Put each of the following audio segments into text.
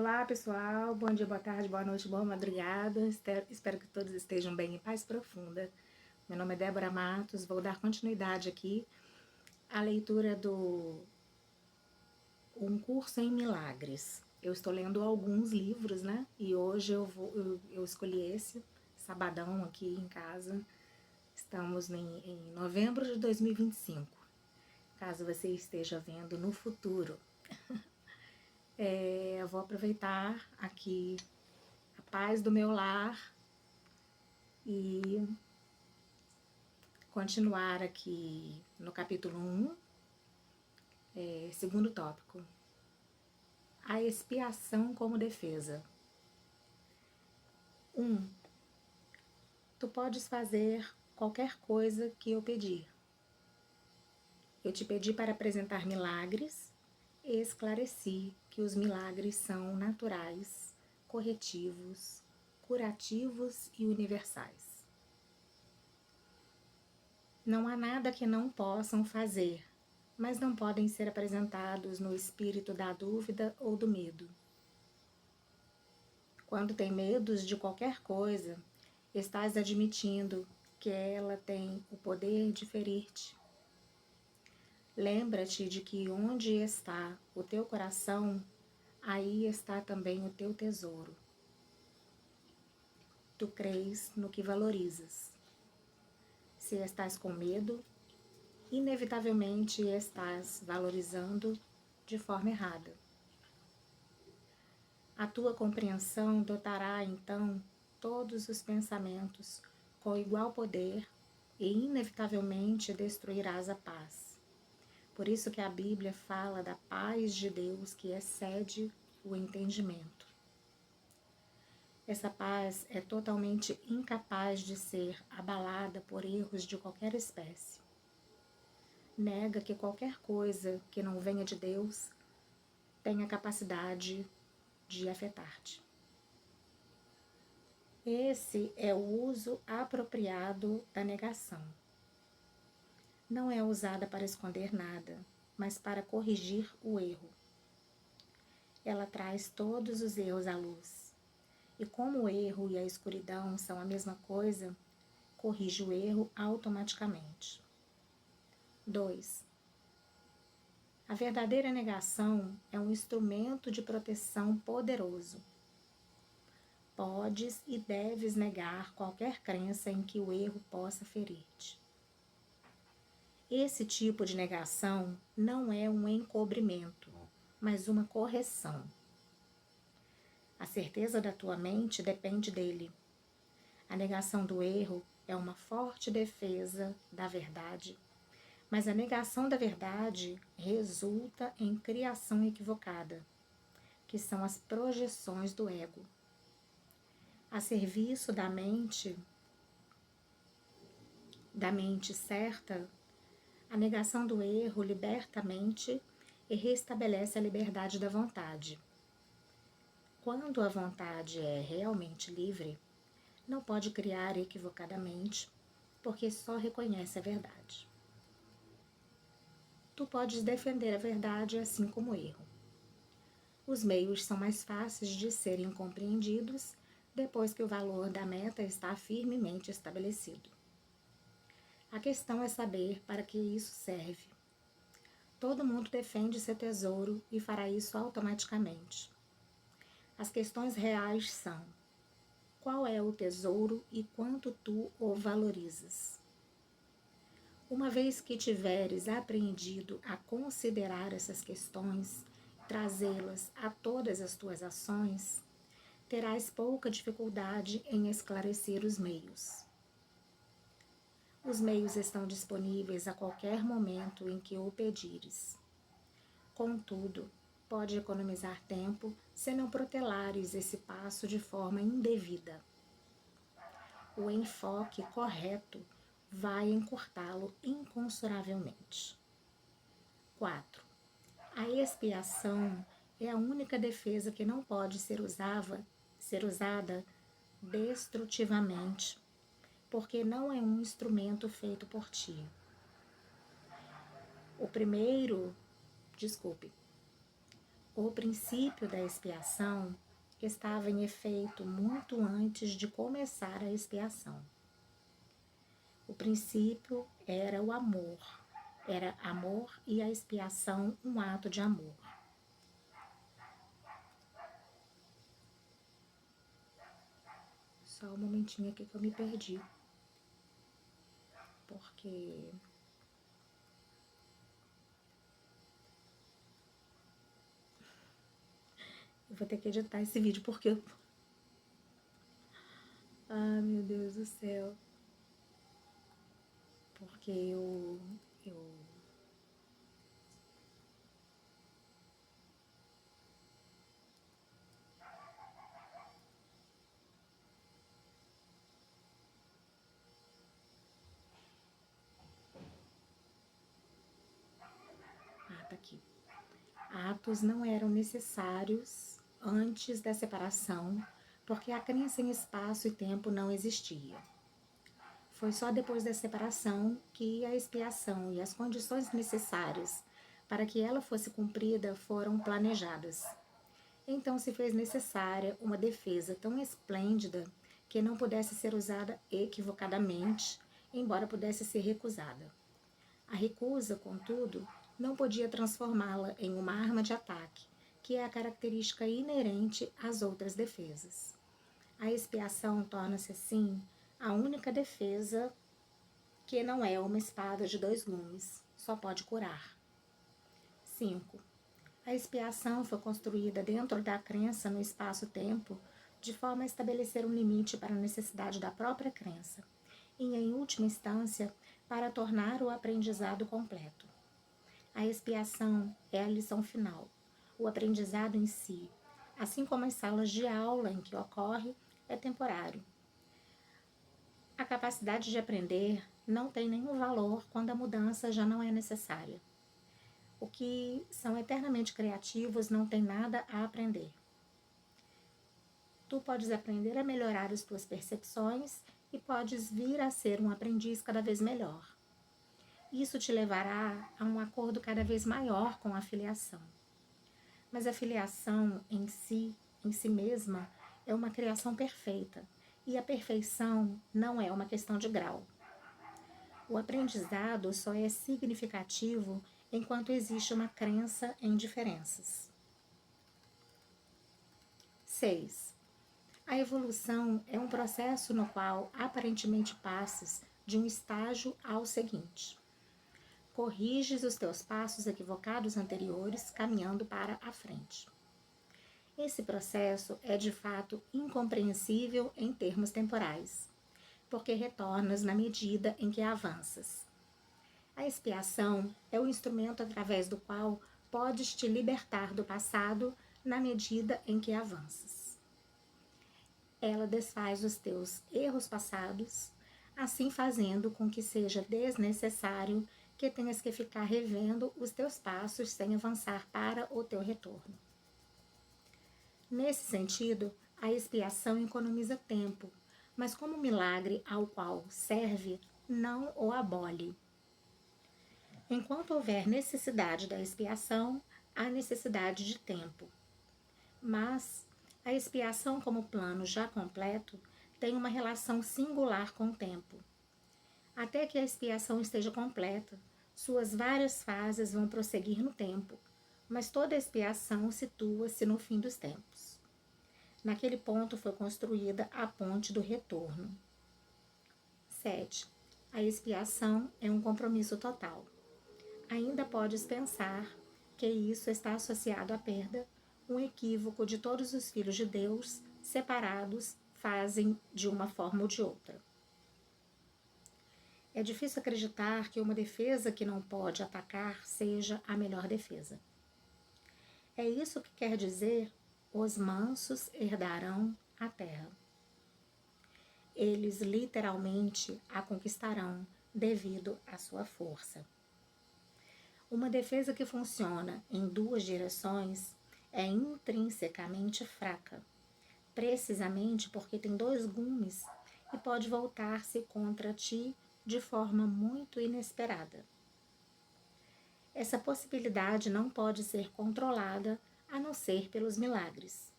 Olá pessoal, bom dia, boa tarde, boa noite, boa madrugada. Espero que todos estejam bem em paz profunda. Meu nome é Débora Matos, vou dar continuidade aqui à leitura do Um Curso em Milagres. Eu estou lendo alguns livros, né? E hoje eu escolhi esse, sabadão aqui em casa. Estamos em novembro de 2025, caso você esteja vendo no futuro. Eu vou aproveitar aqui a paz do meu lar e continuar aqui no capítulo 1, segundo tópico, a expiação como defesa. 1. Tu podes fazer qualquer coisa que eu pedir. Eu te pedi para apresentar milagres e esclareci que os milagres são naturais, corretivos, curativos e universais. Não há nada que não possam fazer, mas não podem ser apresentados no espírito da dúvida ou do medo. Quando tem medos de qualquer coisa, estás admitindo que ela tem o poder de ferir-te. Lembra-te de que onde está o teu coração, aí está também o teu tesouro. Tu crês no que valorizas. Se estás com medo, inevitavelmente estás valorizando de forma errada. A tua compreensão dotará então todos os pensamentos com igual poder e inevitavelmente destruirás a paz. Por isso que a Bíblia fala da paz de Deus que excede o entendimento. Essa paz é totalmente incapaz de ser abalada por erros de qualquer espécie. Nega que qualquer coisa que não venha de Deus tenha capacidade de afetar-te. Esse é o uso apropriado da negação. Não é usada para esconder nada, mas para corrigir o erro. Ela traz todos os erros à luz. E como o erro e a escuridão são a mesma coisa, corrige o erro automaticamente. 2. A verdadeira negação é um instrumento de proteção poderoso. Podes e deves negar qualquer crença em que o erro possa ferir-te. Esse tipo de negação não é um encobrimento, mas uma correção. A certeza da tua mente depende dele. A negação do erro é uma forte defesa da verdade, mas a negação da verdade resulta em criação equivocada, que são as projeções do ego. A serviço da mente certa, a negação do erro liberta a mente e restabelece a liberdade da vontade. Quando a vontade é realmente livre, não pode criar equivocadamente, porque só reconhece a verdade. Tu podes defender a verdade assim como o erro. Os meios são mais fáceis de serem compreendidos depois que o valor da meta está firmemente estabelecido. A questão é saber para que isso serve. Todo mundo defende seu tesouro e fará isso automaticamente. As questões reais são: qual é o tesouro e quanto tu o valorizas? Uma vez que tiveres aprendido a considerar essas questões, trazê-las a todas as tuas ações, terás pouca dificuldade em esclarecer os meios. Os meios estão disponíveis a qualquer momento em que o pedires. Contudo, pode economizar tempo se não protelares esse passo de forma indevida. O enfoque correto vai encurtá-lo inconsuravelmente. 4. A expiação é a única defesa que não pode ser usada destrutivamente, porque não é um instrumento feito por ti. O O princípio da expiação estava em efeito muito antes de começar a expiação. O princípio era o amor. Era amor e a expiação um ato de amor. Só um momentinho aqui que eu me perdi. Porque eu vou ter que editar esse vídeo porque eu... Ah, meu Deus do céu. Porque eu... Ah, tá aqui. Atos não eram necessários antes da separação, porque a crença em espaço e tempo não existia. Foi só depois da separação que a expiação e as condições necessárias para que ela fosse cumprida foram planejadas. Então se fez necessária uma defesa tão esplêndida que não pudesse ser usada equivocadamente, embora pudesse ser recusada. A recusa, contudo, não podia transformá-la em uma arma de ataque, que é a característica inerente às outras defesas. A expiação torna-se, assim, a única defesa que não é uma espada de dois gumes, só pode curar. 5. A expiação foi construída dentro da crença no espaço-tempo, de forma a estabelecer um limite para a necessidade da própria crença, e, em última instância, para tornar o aprendizado completo. A expiação é a lição final, o aprendizado em si, assim como as salas de aula em que ocorre, é temporário. A capacidade de aprender não tem nenhum valor quando a mudança já não é necessária. O que são eternamente criativos não tem nada a aprender. Tu podes aprender a melhorar as tuas percepções e podes vir a ser um aprendiz cada vez melhor. Isso te levará a um acordo cada vez maior com a filiação. Mas a filiação em si mesma, é uma criação perfeita, e a perfeição não é uma questão de grau. O aprendizado só é significativo enquanto existe uma crença em diferenças. 6. A evolução é um processo no qual aparentemente passas de um estágio ao seguinte. Corriges os teus passos equivocados anteriores, caminhando para a frente. Esse processo é de fato incompreensível em termos temporais, porque retornas na medida em que avanças. A expiação é o instrumento através do qual podes te libertar do passado na medida em que avanças. Ela desfaz os teus erros passados, assim fazendo com que seja desnecessário que tenhas que ficar revendo os teus passos sem avançar para o teu retorno. Nesse sentido, a expiação economiza tempo, mas como milagre ao qual serve, não o abole. Enquanto houver necessidade da expiação, há necessidade de tempo. Mas a expiação como plano já completo tem uma relação singular com o tempo. Até que a expiação esteja completa, suas várias fases vão prosseguir no tempo, mas toda expiação situa-se no fim dos tempos. Naquele ponto foi construída a ponte do retorno. 7. A expiação é um compromisso total. Ainda podes pensar que isso está associado à perda, um equívoco de todos os filhos de Deus, separados, fazem de uma forma ou de outra. É difícil acreditar que uma defesa que não pode atacar seja a melhor defesa. É isso que quer dizer: os mansos herdarão a terra. Eles literalmente a conquistarão devido à sua força. Uma defesa que funciona em duas direções é intrinsecamente fraca, precisamente porque tem dois gumes e pode voltar-se contra ti de forma muito inesperada. Essa possibilidade não pode ser controlada, a não ser pelos milagres.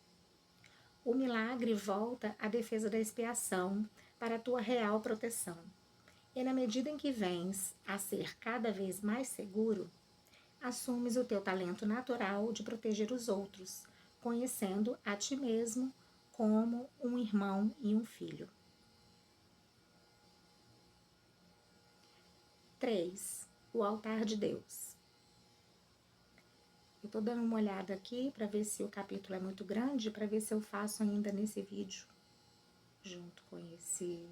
O milagre volta à defesa da expiação para a tua real proteção. E na medida em que vens a ser cada vez mais seguro, assumes o teu talento natural de proteger os outros, conhecendo a ti mesmo como um irmão e um filho. 3. O altar de Deus. Eu estou dando uma olhada aqui para ver se o capítulo é muito grande, para ver se eu faço ainda nesse vídeo, junto com esse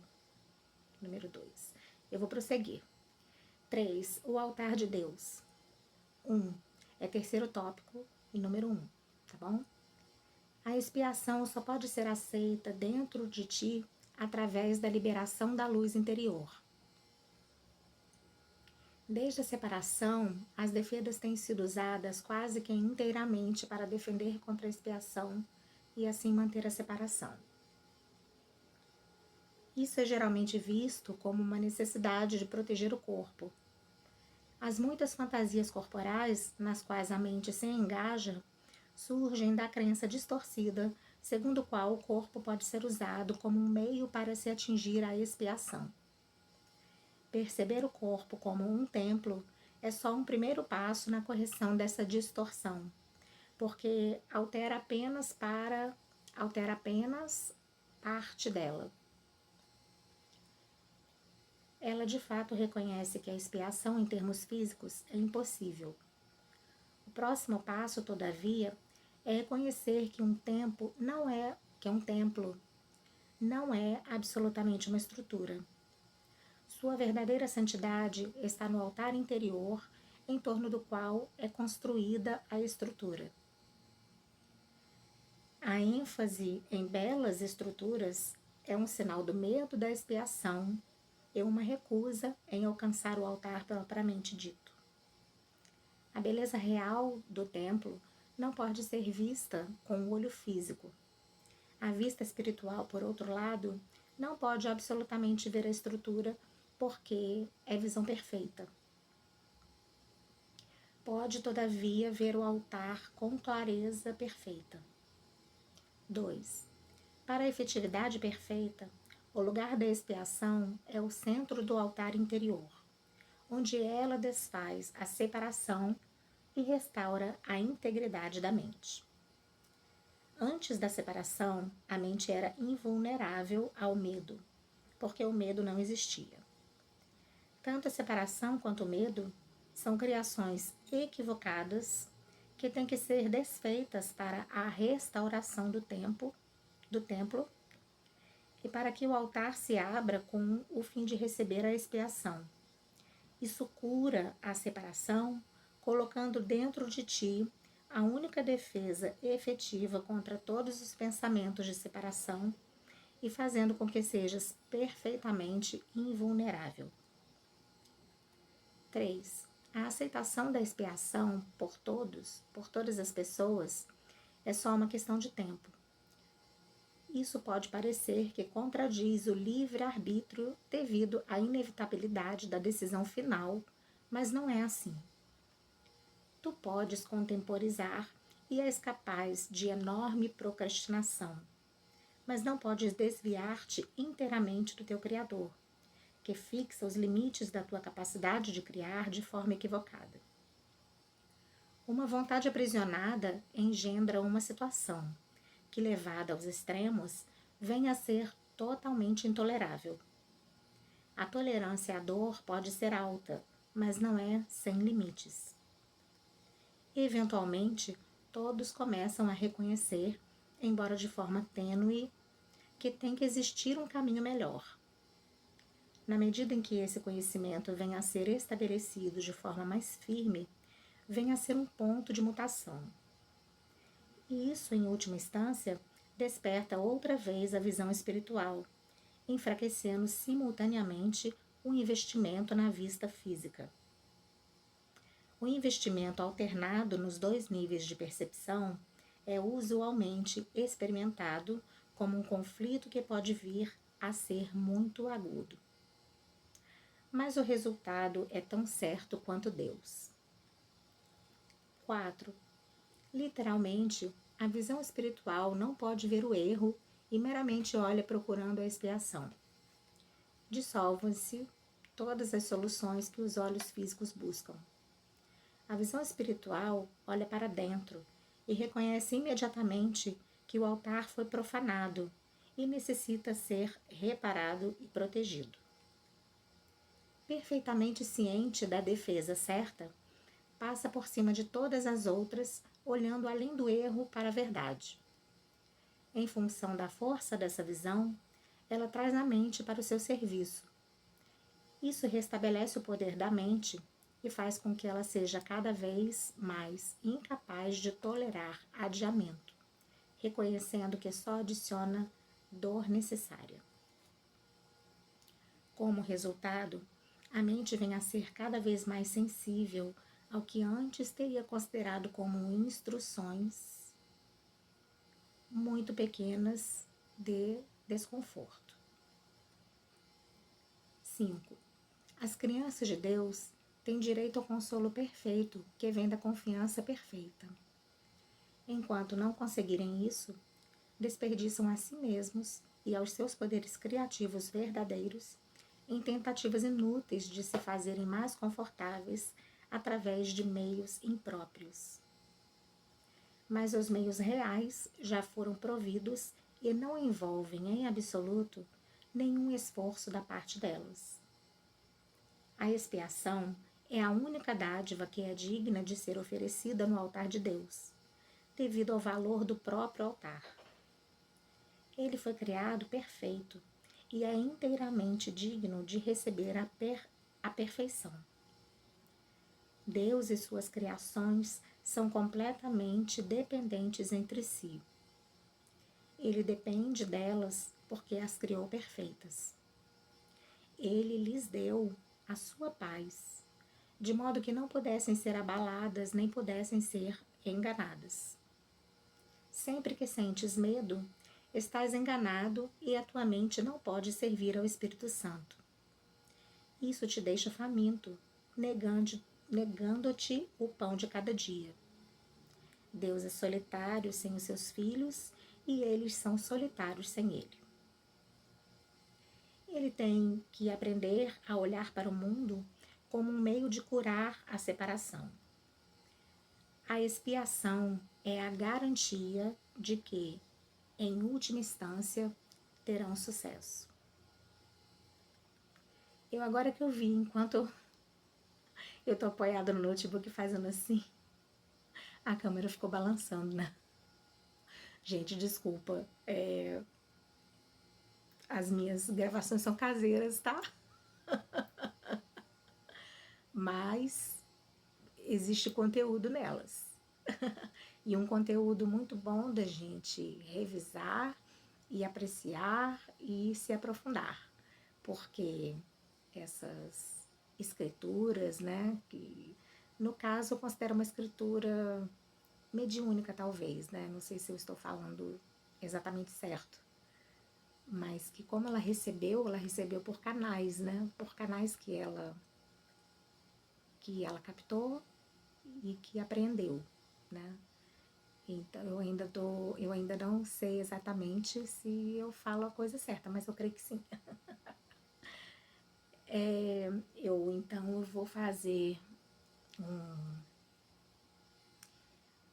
número 2. Eu vou prosseguir. 3. O altar de Deus. 1. É terceiro tópico e número 1, tá bom? A expiação só pode ser aceita dentro de ti através da liberação da luz interior. Desde a separação, as defesas têm sido usadas quase que inteiramente para defender contra a expiação e assim manter a separação. Isso é geralmente visto como uma necessidade de proteger o corpo. As muitas fantasias corporais, nas quais a mente se engaja, surgem da crença distorcida, segundo o qual o corpo pode ser usado como um meio para se atingir a expiação. Perceber o corpo como um templo é só um primeiro passo na correção dessa distorção, porque altera apenas parte dela. Ela de fato reconhece que a expiação em termos físicos é impossível. O próximo passo, todavia, é reconhecer que um templo não é absolutamente uma estrutura. Sua verdadeira santidade está no altar interior, em torno do qual é construída a estrutura. A ênfase em belas estruturas é um sinal do medo da expiação e uma recusa em alcançar o altar propriamente dito. A beleza real do templo não pode ser vista com o olho físico. A vista espiritual, por outro lado, não pode absolutamente ver a estrutura porque é visão perfeita. Pode, todavia, ver o altar com clareza perfeita. 2. Para a efetividade perfeita, o lugar da expiação é o centro do altar interior, onde ela desfaz a separação e restaura a integridade da mente. Antes da separação, a mente era invulnerável ao medo, porque o medo não existia. Tanto a separação quanto o medo são criações equivocadas que têm que ser desfeitas para a restauração do templo e para que o altar se abra com o fim de receber a expiação. Isso cura a separação, colocando dentro de ti a única defesa efetiva contra todos os pensamentos de separação e fazendo com que sejas perfeitamente invulnerável. 3. A aceitação da expiação por todas as pessoas, é só uma questão de tempo. Isso pode parecer que contradiz o livre-arbítrio devido à inevitabilidade da decisão final, mas não é assim. Tu podes contemporizar e és capaz de enorme procrastinação, mas não podes desviar-te inteiramente do teu Criador, que fixa os limites da tua capacidade de criar de forma equivocada. Uma vontade aprisionada engendra uma situação que, levada aos extremos, vem a ser totalmente intolerável. A tolerância à dor pode ser alta, mas não é sem limites. Eventualmente, todos começam a reconhecer, embora de forma tênue, que tem que existir um caminho melhor. Na medida em que esse conhecimento vem a ser estabelecido de forma mais firme, vem a ser um ponto de mutação. E isso, em última instância, desperta outra vez a visão espiritual, enfraquecendo simultaneamente o investimento na vista física. O investimento alternado nos dois níveis de percepção é usualmente experimentado como um conflito que pode vir a ser muito agudo. Mas o resultado é tão certo quanto Deus. 4. Literalmente, a visão espiritual não pode ver o erro e meramente olha procurando a expiação. Dissolvam-se todas as soluções que os olhos físicos buscam. A visão espiritual olha para dentro e reconhece imediatamente que o altar foi profanado e necessita ser reparado e protegido. Perfeitamente ciente da defesa certa, passa por cima de todas as outras, olhando além do erro para a verdade. Em função da força dessa visão, ela traz a mente para o seu serviço. Isso restabelece o poder da mente e faz com que ela seja cada vez mais incapaz de tolerar adiamento, reconhecendo que só adiciona dor necessária. Como resultado, a mente vem a ser cada vez mais sensível ao que antes teria considerado como instruções muito pequenas de desconforto. 5. As crianças de Deus têm direito ao consolo perfeito que vem da confiança perfeita. Enquanto não conseguirem isso, desperdiçam a si mesmos e aos seus poderes criativos verdadeiros em tentativas inúteis de se fazerem mais confortáveis através de meios impróprios. Mas os meios reais já foram providos e não envolvem, em absoluto, nenhum esforço da parte delas. A expiação é a única dádiva que é digna de ser oferecida no altar de Deus, devido ao valor do próprio altar. Ele foi criado perfeito e é inteiramente digno de receber a perfeição. Deus e suas criações são completamente dependentes entre si. Ele depende delas porque as criou perfeitas. Ele lhes deu a sua paz, de modo que não pudessem ser abaladas nem pudessem ser enganadas. Sempre que sentes medo, estás enganado e a tua mente não pode servir ao Espírito Santo. Isso te deixa faminto, negando-te o pão de cada dia. Deus é solitário sem os seus filhos e eles são solitários sem ele. Ele tem que aprender a olhar para o mundo como um meio de curar a separação. A expiação é a garantia de que, em última instância, terão sucesso. Agora que eu vi, enquanto eu tô apoiada no notebook fazendo assim, a câmera ficou balançando, né? Gente, desculpa, as minhas gravações são caseiras, tá? Mas existe conteúdo nelas. E um conteúdo muito bom da gente revisar e apreciar e se aprofundar. Porque essas escrituras, né, que no caso eu considero uma escritura mediúnica talvez, né, não sei se eu estou falando exatamente certo, mas que como ela recebeu por canais, né, por canais que ela captou e que aprendeu, né. Então eu ainda não sei exatamente se eu falo a coisa certa, mas eu creio que sim. Eu vou fazer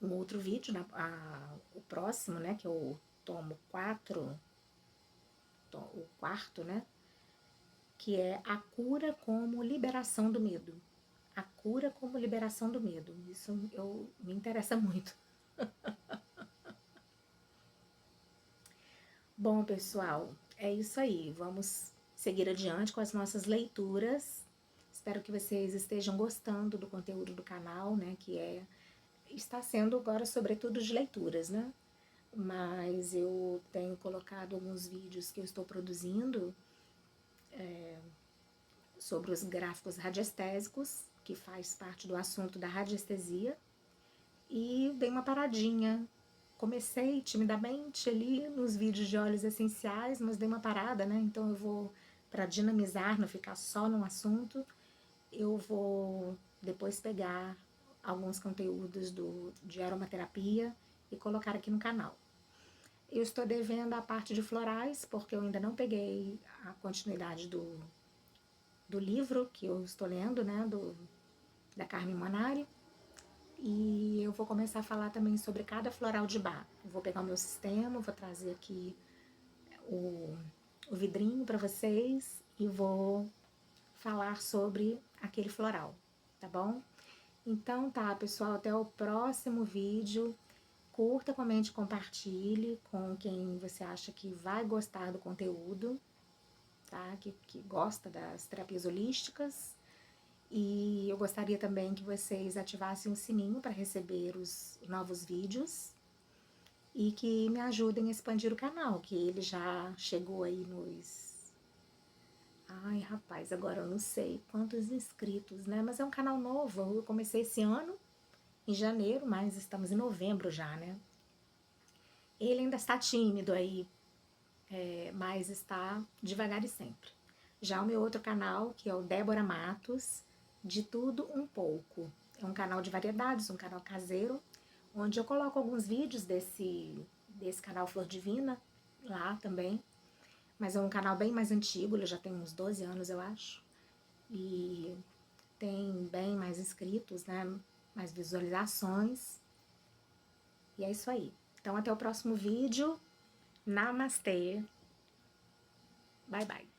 um outro vídeo, o próximo, né, que eu tomo 4, o quarto, né, que é a cura como liberação do medo. A cura como liberação do medo. Isso me interessa muito. Bom, pessoal, é isso aí. Vamos seguir adiante com as nossas leituras. Espero que vocês estejam gostando do conteúdo do canal, né, que está sendo agora sobretudo de leituras, né? Mas eu tenho colocado alguns vídeos que eu estou produzindo sobre os gráficos radiestésicos, que faz parte do assunto da radiestesia, e dei uma paradinha. Comecei timidamente ali nos vídeos de óleos essenciais, mas dei uma parada, né? Então eu vou, para dinamizar, não ficar só num assunto, eu vou depois pegar alguns conteúdos de aromaterapia e colocar aqui no canal. Eu estou devendo a parte de florais, porque eu ainda não peguei a continuidade do livro que eu estou lendo, né, da Carmen Monari. E eu vou começar a falar também sobre cada floral de Bach. Eu vou pegar o meu sistema, vou trazer aqui o vidrinho para vocês e vou falar sobre aquele floral, tá bom? Então tá, pessoal, até o próximo vídeo. Curta, comente, compartilhe com quem você acha que vai gostar do conteúdo, tá? Que gosta das terapias holísticas. E eu gostaria também que vocês ativassem o sininho para receber os novos vídeos e que me ajudem a expandir o canal, que ele já chegou aí nos... Ai, rapaz, agora eu não sei quantos inscritos, né? Mas é um canal novo, eu comecei esse ano, em janeiro, mas estamos em novembro já, né? Ele ainda está tímido aí, mas está devagar e sempre. Já o meu outro canal, que é o Débora Matos, de tudo um pouco. É um canal de variedades, um canal caseiro, onde eu coloco alguns vídeos desse canal Flor Divina lá também. Mas é um canal bem mais antigo, ele já tem uns 12 anos, eu acho. E tem bem mais inscritos, né? Mais visualizações. E é isso aí. Então, até o próximo vídeo. Namastê. Bye, bye.